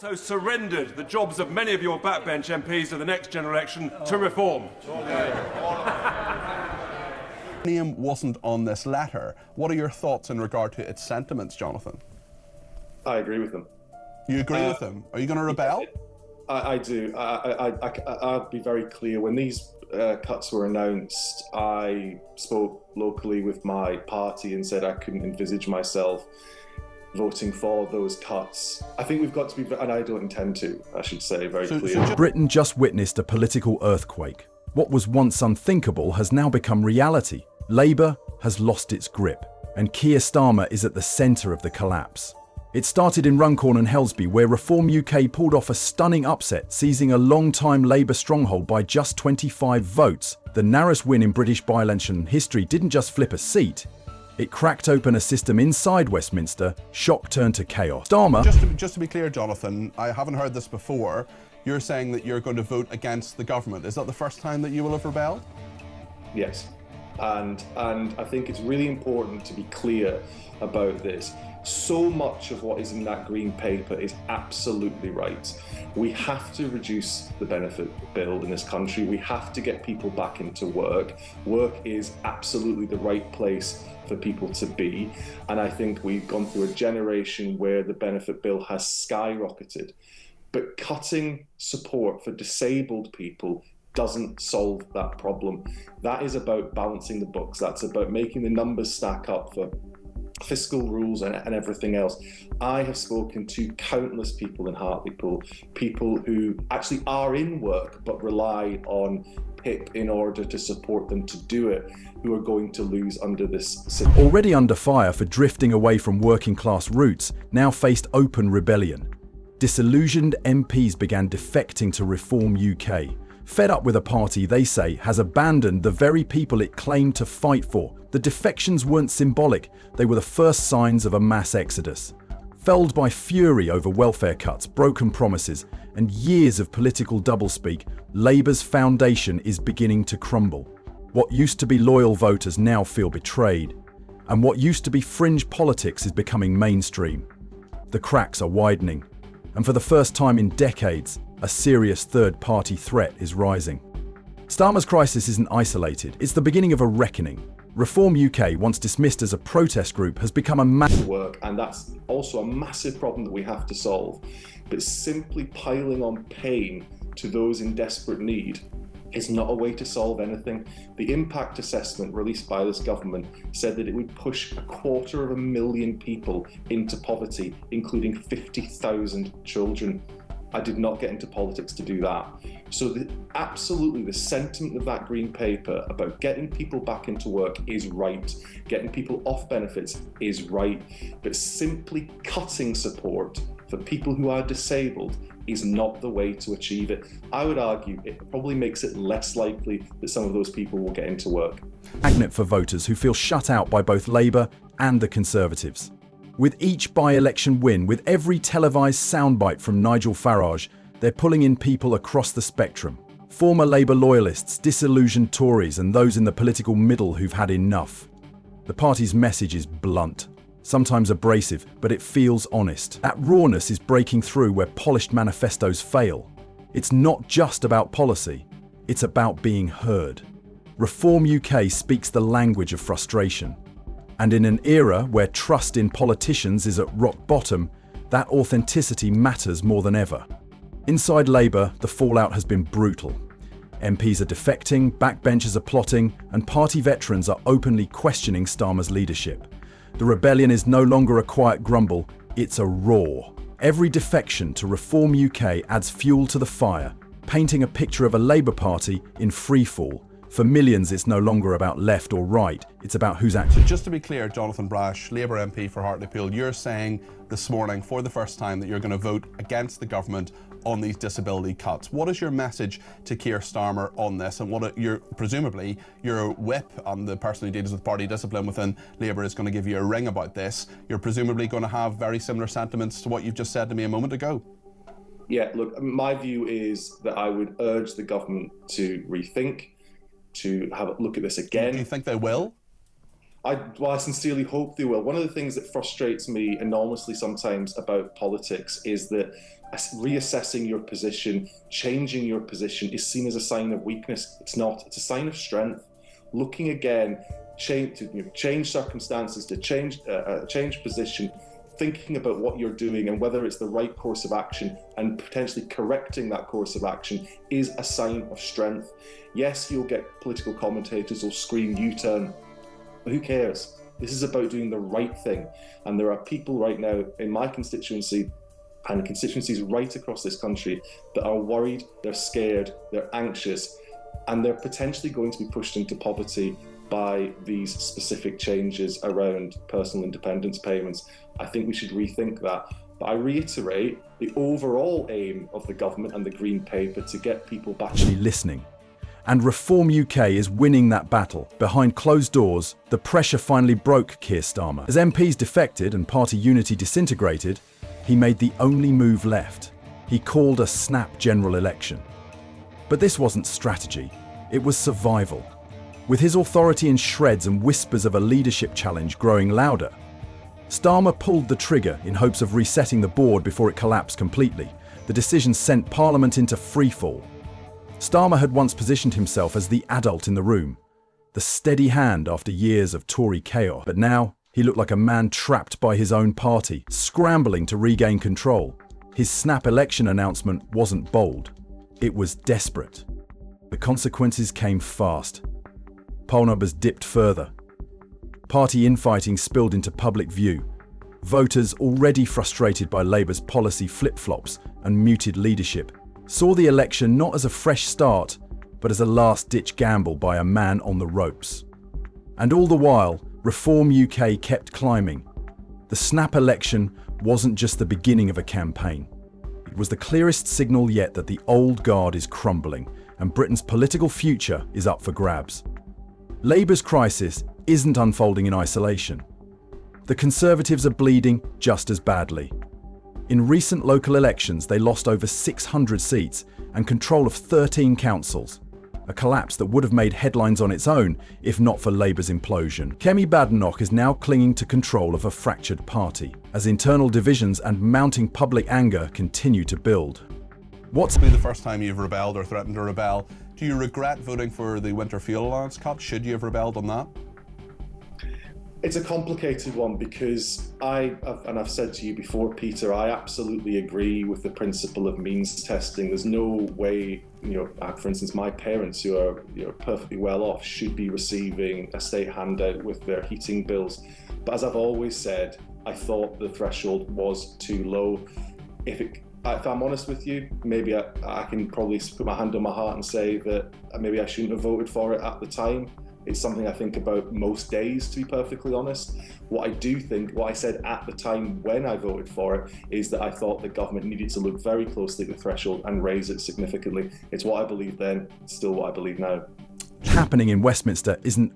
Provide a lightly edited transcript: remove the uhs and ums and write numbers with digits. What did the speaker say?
also surrendered the jobs of many of your backbench MPs to the next generation to reform. Name wasn't on this letter. What are your thoughts in regard to its sentiments, Jonathan? I agree with them. You agree with them? Are you going to rebel? I do. I'll be very clear. When these cuts were announced, I spoke locally with my party and said I couldn't envisage myself voting for those cuts. I think we've got to be, and I don't intend to, I should say, very clear. Britain just witnessed a political earthquake. What was once unthinkable has now become reality. Labour has lost its grip, and Keir Starmer is at the centre of the collapse. It started in Runcorn and Helsby, where Reform UK pulled off a stunning upset, seizing a long-time Labour stronghold by just 25 votes. The narrowest win in British by-election history didn't just flip a seat, it cracked open a system inside Westminster. Shock turned to chaos. Starmer... Just to be clear, Jonathan, I haven't heard this before. You're saying that you're going to vote against the government. Is that the first time that you will have rebelled? Yes. And I think it's really important to be clear about this. So much of what is in that green paper is absolutely right. We have to reduce the benefit bill in this country. We have to get people back into work. Work is absolutely the right place for people to be. And I think we've gone through a generation where the benefit bill has skyrocketed. But cutting support for disabled people doesn't solve that problem. That is about balancing the books. That's about making the numbers stack up for fiscal rules and everything else. I have spoken to countless people in Hartlepool, people who actually are in work but rely on PIP in order to support them to do it, who are going to lose under this system. Already under fire for drifting away from working class roots, now faced open rebellion. Disillusioned MPs began defecting to Reform UK, fed up with a party they say has abandoned the very people it claimed to fight for. The defections weren't symbolic, they were the first signs of a mass exodus. Felled by fury over welfare cuts, broken promises, and years of political doublespeak, Labour's foundation is beginning to crumble. What used to be loyal voters now feel betrayed, and what used to be fringe politics is becoming mainstream. The cracks are widening, and for the first time in decades, a serious third-party threat is rising. Starmer's crisis isn't isolated, it's the beginning of a reckoning. Reform UK, once dismissed as a protest group, has become a massive work, and that's also a massive problem that we have to solve. But simply piling on pain to those in desperate need is not a way to solve anything. The impact assessment released by this government said that it would push 250,000 people into poverty, including 50,000 children. I did not get into politics to do that. So absolutely the sentiment of that green paper about getting people back into work is right. Getting people off benefits is right. But simply cutting support for people who are disabled is not the way to achieve it. I would argue it probably makes it less likely that some of those people will get into work. Magnet for voters who feel shut out by both Labour and the Conservatives. With each by-election win, with every televised soundbite from Nigel Farage, they're pulling in people across the spectrum. Former Labour loyalists, disillusioned Tories, and those in the political middle who've had enough. The party's message is blunt, sometimes abrasive, but it feels honest. That rawness is breaking through where polished manifestos fail. It's not just about policy, it's about being heard. Reform UK speaks the language of frustration. And in an era where trust in politicians is at rock bottom, that authenticity matters more than ever. Inside Labour, the fallout has been brutal. MPs are defecting, backbenchers are plotting, and party veterans are openly questioning Starmer's leadership. The rebellion is no longer a quiet grumble, it's a roar. Every defection to Reform UK adds fuel to the fire, painting a picture of a Labour Party in freefall. For millions, it's no longer about left or right, it's about who's actually... So just to be clear, Jonathan Brash, Labour MP for Hartlepool, you're saying this morning for the first time that you're going to vote against the government on these disability cuts. What is your message to Keir Starmer on this, and what presumably your whip and the person who deals with party discipline within Labour is going to give you a ring about this? You're presumably going to have very similar sentiments to what you've just said to me a moment ago. Yeah, look, my view is that I would urge the government to rethink, to have a look at this again. Do you think they will? I sincerely hope they will. One of the things that frustrates me enormously sometimes about politics is that reassessing your position, changing your position is seen as a sign of weakness. It's not. It's a sign of strength. Looking again, change circumstances, to change position, thinking about what you're doing and whether it's the right course of action and potentially correcting that course of action is a sign of strength. Yes, you'll get political commentators who'll scream U-turn. But who cares? This is about doing the right thing. And there are people right now in my constituency and constituencies right across this country that are worried, they're scared, they're anxious, and they're potentially going to be pushed into poverty by these specific changes around personal independence payments. I think we should rethink that. But I reiterate the overall aim of the government and the Green Paper to get people back listening. And Reform UK is winning that battle. Behind closed doors, the pressure finally broke Keir Starmer. As MPs defected and party unity disintegrated, he made the only move left. He called a snap general election. But this wasn't strategy, it was survival. With his authority in shreds and whispers of a leadership challenge growing louder, Starmer pulled the trigger in hopes of resetting the board before it collapsed completely. The decision sent Parliament into freefall. Starmer had once positioned himself as the adult in the room, the steady hand after years of Tory chaos. But now, he looked like a man trapped by his own party, scrambling to regain control. His snap election announcement wasn't bold, it was desperate. The consequences came fast. Poll numbers dipped further. Party infighting spilled into public view. Voters, already frustrated by Labour's policy flip-flops and muted leadership, saw the election not as a fresh start, but as a last-ditch gamble by a man on the ropes. And all the while, Reform UK kept climbing. The snap election wasn't just the beginning of a campaign. It was the clearest signal yet that the old guard is crumbling and Britain's political future is up for grabs. Labour's crisis isn't unfolding in isolation. The Conservatives are bleeding just as badly. In recent local elections, they lost over 600 seats and control of 13 councils, a collapse that would have made headlines on its own if not for Labour's implosion. Kemi Badenoch is now clinging to control of a fractured party, as internal divisions and mounting public anger continue to build. What's been the first time you've rebelled or threatened to rebel? Do you regret voting for the winter fuel allowance cut? Should you have rebelled on that? It's a complicated one because I've said to you before, Peter, I absolutely agree with the principle of means testing. There's no way, for instance, my parents who are perfectly well off should be receiving a state handout with their heating bills. But as I've always said, I thought the threshold was too low. If I'm honest with you, maybe I can probably put my hand on my heart and say that maybe I shouldn't have voted for it at the time. It's something I think about most days, to be perfectly honest. What I said at the time when I voted for it, is that I thought the government needed to look very closely at the threshold and raise it significantly. It's what I believed then, it's still what I believe now. Happening in Westminster isn't